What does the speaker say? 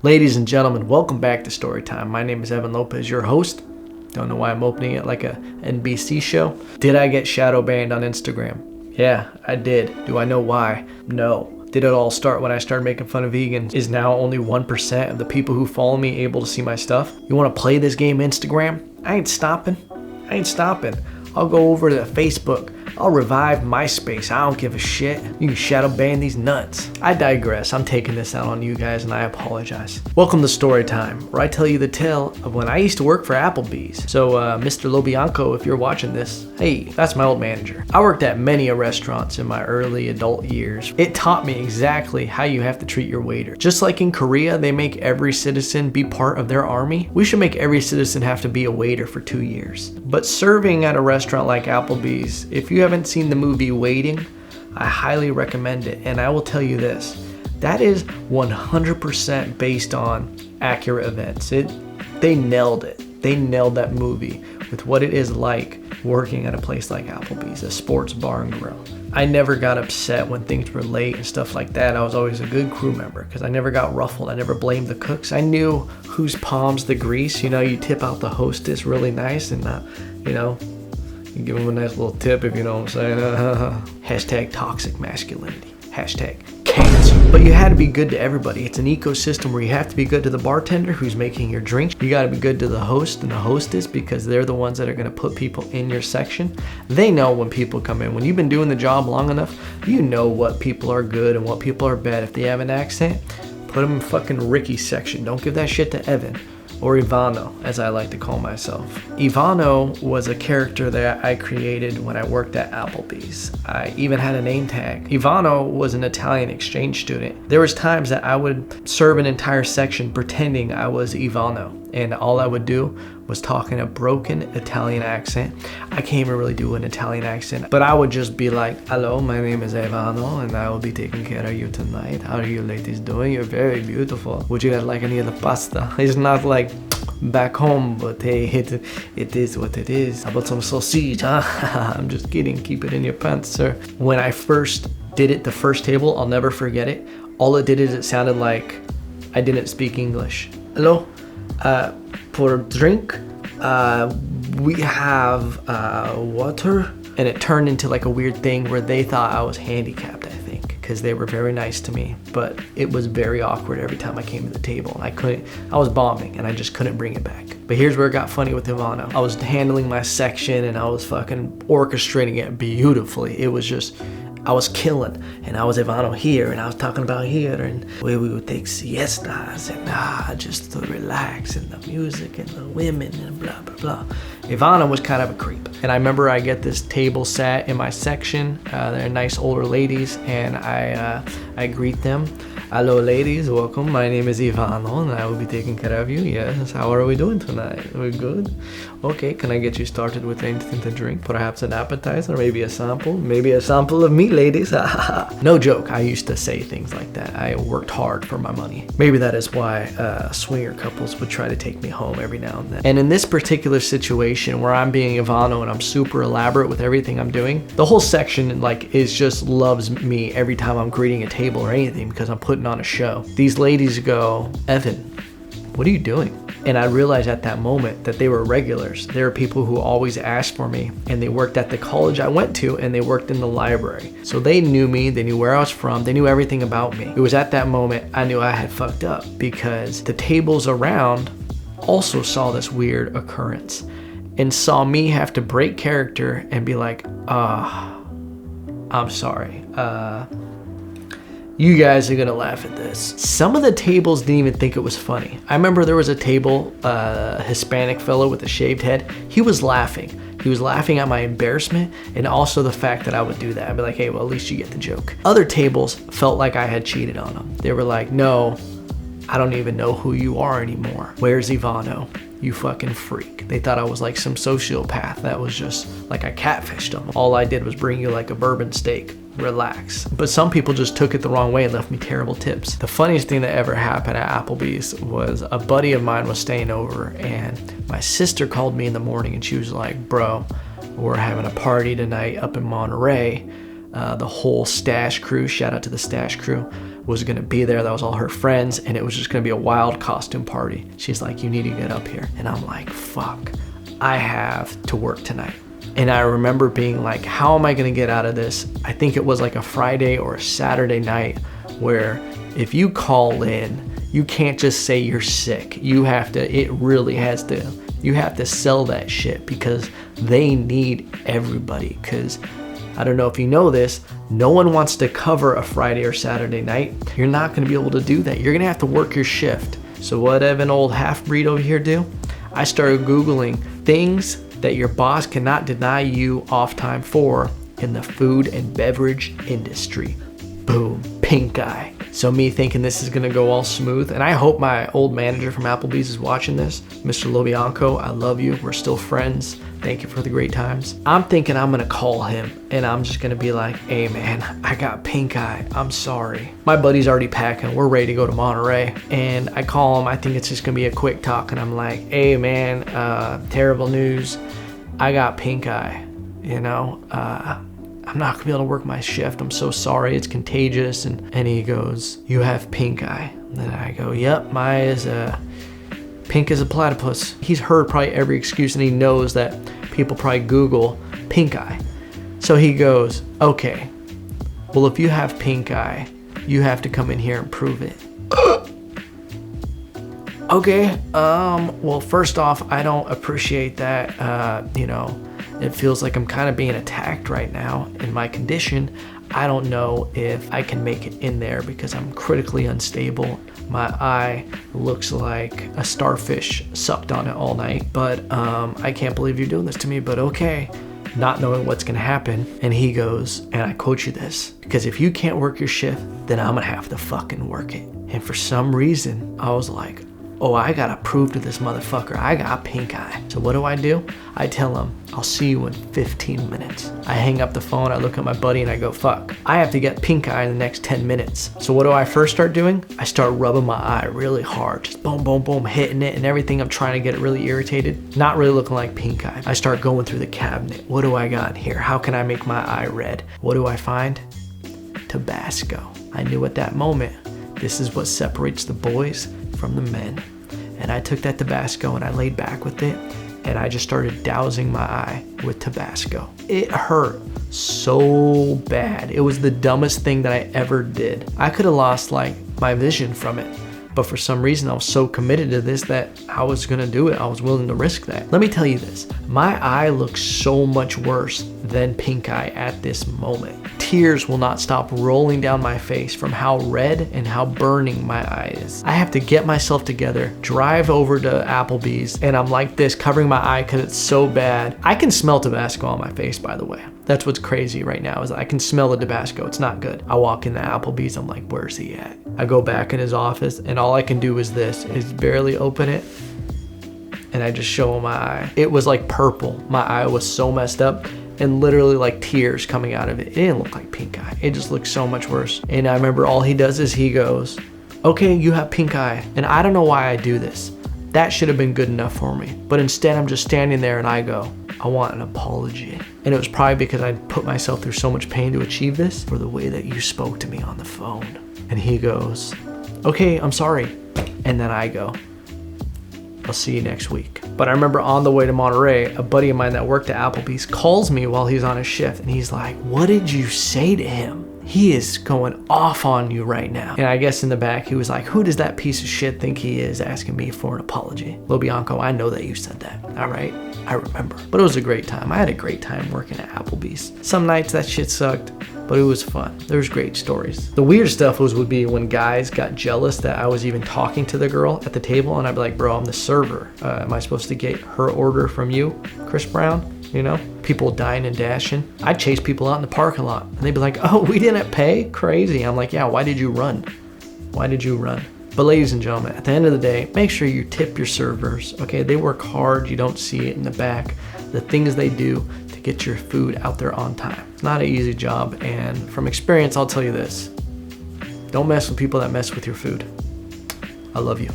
Ladies and gentlemen, welcome back to Storytime. My name is Evan Lopez, your host. Don't know why I'm opening it like a NBC show. Did I get shadow banned on Instagram? Yeah, I did. Do I know why? No. Did it all start when I started making fun of vegans? Is now only 1% of the people who follow me able to see my stuff? You want to play this game, Instagram? I ain't stopping. I'll go over to Facebook. I'll revive MySpace. I don't give a shit. You can shadow ban these nuts. I digress. I'm taking this out on you guys and I apologize. Welcome to Storytime, where I tell you the tale of when I used to work for Applebees. So Mr. Lobianco, if you're watching this, hey, that's my old manager. I worked at many restaurants in my early adult years. It taught me exactly how you have to treat your waiter. Just like in Korea, they make every citizen be part of their army. We should make every citizen have to be a waiter for 2 years. But serving at a restaurant like Applebees, if you haven't seen the movie Waiting, I highly recommend it. And I will tell you this, that is 100% based on accurate events. They nailed it. They nailed that movie with what it is like working at a place like Applebee's, a sports bar and grill. I never got upset when things were late and stuff like that. I was always a good crew member because I never got ruffled. I never blamed the cooks. I knew whose palms the grease. You know, you tip out the hostess really nice and, you give them a nice little tip if you know what I'm saying. Hashtag toxic masculinity. Hashtag cancer. But you had to be good to everybody. It's an ecosystem where you have to be good to the bartender who's making your drinks. You got to be good to the host and the hostess because they're the ones that are going to put people in your section. They know when people come in. When you've been doing the job long enough, you know what people are good and what people are bad. If they have an accent, put them in fucking Ricky's section. Don't give that shit to Evan. Or Ivana, as I like to call myself. Ivana was a character that I created when I worked at Applebee's. I even had a name tag. Ivana was an Italian exchange student. There was times that I would serve an entire section pretending I was Ivana, and all I would do was talk in a broken Italian accent. I can't even really do an Italian accent, but I would just be like, hello, my name is Ivana, and I will be taking care of you tonight. How are you ladies doing? You're very beautiful. Would you guys like any of the pasta? It's not like back home, but hey, it is what it is. How about some sausage, huh? I'm just kidding. Keep it in your pants, sir. When I first did it, the first table, I'll never forget it. All it did is it sounded like I didn't speak English. Hello? For a drink, we have water. And it turned into like a weird thing where they thought I was handicapped, I think, because they were very nice to me. But it was very awkward every time I came to the table. I was bombing and I just couldn't bring it back. But here's where it got funny with Ivana. I was handling my section and I was fucking orchestrating it beautifully. It was just, I was killing, and I was Ivana here, and I was talking about here, and where we would take siestas, and just to relax, and the music, and the women, and blah, blah, blah. Ivana was kind of a creep. And I remember I get this table sat in my section. They're nice older ladies, and I greet them. Hello, ladies, welcome. My name is Ivana, and I will be taking care of you. Yes, how are we doing tonight? We're good? Okay, can I get you started with anything to drink? Perhaps an appetizer, maybe a sample? Maybe a sample of me, ladies. No joke, I used to say things like that. I worked hard for my money. Maybe that is why swinger couples would try to take me home every now and then. And in this particular situation where I'm being Ivano and I'm super elaborate with everything I'm doing, the whole section loves me every time I'm greeting a table or anything because I'm putting on a show. These ladies go, Evan, what are you doing? And I realized at that moment that they were regulars. They were people who always asked for me, and they worked at the college I went to, and they worked in the library. So they knew me, they knew where I was from, they knew everything about me. It was at that moment I knew I had fucked up because the tables around also saw this weird occurrence and saw me have to break character and be like, I'm sorry. You guys are gonna laugh at this. Some of the tables didn't even think it was funny. I remember there was a table, a Hispanic fellow with a shaved head. He was laughing. He was laughing at my embarrassment and also the fact that I would do that. I'd be like, hey, well, at least you get the joke. Other tables felt like I had cheated on them. They were like, no, I don't even know who you are anymore. Where's Ivano? You fucking freak. They thought I was like some sociopath that was just like I catfished them. All I did was bring you like a bourbon steak. Relax. But some people just took it the wrong way and left me terrible tips. The funniest thing that ever happened at Applebee's was a buddy of mine was staying over and my sister called me in the morning and she was like, bro, we're having a party tonight up in Monterey. The whole Stash crew, shout out to the Stash crew, was gonna be there. That was all her friends, and it was just gonna be a wild costume party. She's like, you need to get up here. And I'm like, fuck, I have to work tonight. And I remember being like, how am I gonna get out of this? I think it was like a Friday or a Saturday night where if you call in, you can't just say you're sick. You have to, you have to sell that shit because they need everybody. Because I don't know if you know this, no one wants to cover a Friday or Saturday night. You're not gonna be able to do that. You're gonna have to work your shift. So what did an old half-breed over here do? I started Googling things that your boss cannot deny you off time for in the food and beverage industry. Boom, pink eye. So me thinking this is gonna go all smooth, and I hope my old manager from Applebee's is watching this. Mr. Lobianco, I love you, we're still friends. Thank you for the great times. I'm thinking I'm gonna call him and I'm just gonna be like, hey man, I got pink eye, I'm sorry. My buddy's already packing, we're ready to go to Monterey. And I call him, I think it's just gonna be a quick talk, and I'm like, hey man, terrible news. I got pink eye, you know? I'm not gonna be able to work my shift. I'm so sorry, it's contagious. And he goes, you have pink eye. And then I go, yep, my eye is pink as a platypus. He's heard probably every excuse, and he knows that people probably Google pink eye. So he goes, okay, well, if you have pink eye, you have to come in here and prove it. Okay, well, first off, I don't appreciate that. You know, it feels like I'm kind of being attacked right now in my condition. I don't know if I can make it in there because I'm critically unstable. My eye looks like a starfish sucked on it all night, but I can't believe you're doing this to me, but okay. Not knowing what's gonna happen. And he goes, and I quote you this, because if you can't work your shift, then I'm gonna have to fucking work it. And for some reason, I was like, oh, I gotta prove to this motherfucker I got pink eye. So what do? I tell him, I'll see you in 15 minutes. I hang up the phone, I look at my buddy and I go, fuck, I have to get pink eye in the next 10 minutes. So what do I first start doing? I start rubbing my eye really hard, just boom, boom, boom, hitting it and everything. I'm trying to get it really irritated, not really looking like pink eye. I start going through the cabinet. What do I got in here? How can I make my eye red? What do I find? Tabasco. I knew at that moment, this is what separates the boys from the men. And I took that Tabasco and I laid back with it and I just started dousing my eye with Tabasco. It hurt so bad. It was the dumbest thing that I ever did. I could have lost like my vision from it, but for some reason I was so committed to this that I was gonna do it. I was willing to risk that. Let me tell you this, my eye looks so much worse than pink eye at this moment. Tears will not stop rolling down my face from how red and how burning my eye is. I have to get myself together, drive over to Applebee's, and I'm like this, covering my eye because it's so bad. I can smell Tabasco on my face, by the way. That's what's crazy right now, is I can smell the Tabasco. It's not good. I walk into Applebee's, I'm like, where's he at? I go back in his office, and all I can do is this, is barely open it, and I just show him my eye. It was like purple. My eye was so messed up, and literally like tears coming out of it. It didn't look like pink eye. It just looked so much worse. And I remember all he does is he goes, okay, you have pink eye. And I don't know why I do this. That should have been good enough for me. But instead I'm just standing there and I go, I want an apology. And it was probably because I put myself through so much pain to achieve this for the way that you spoke to me on the phone. And he goes, okay, I'm sorry. And then I go, I'll see you next week. But I remember on the way to Monterey, a buddy of mine that worked at Applebee's calls me while he's on his shift. And he's like, what did you say to him? He is going off on you right now. And I guess in the back, he was like, who does that piece of shit think he is asking me for an apology? Lobianco, I know that you said that. All right, I remember. But it was a great time. I had a great time working at Applebee's. Some nights that shit sucked, but it was fun. There was great stories. The weird stuff would be when guys got jealous that I was even talking to the girl at the table, and I'd be like, bro, I'm the server. Am I supposed to get her order from you, Chris Brown? You know, people dying and dashing. I'd chase people out in the parking lot and they'd be like, oh, we didn't pay? Crazy. I'm like, yeah, why did you run? Why did you run? But ladies and gentlemen, at the end of the day, make sure you tip your servers, okay? They work hard. You don't see it in the back. The things they do to get your food out there on time. It's not an easy job. And from experience, I'll tell you this. Don't mess with people that mess with your food. I love you.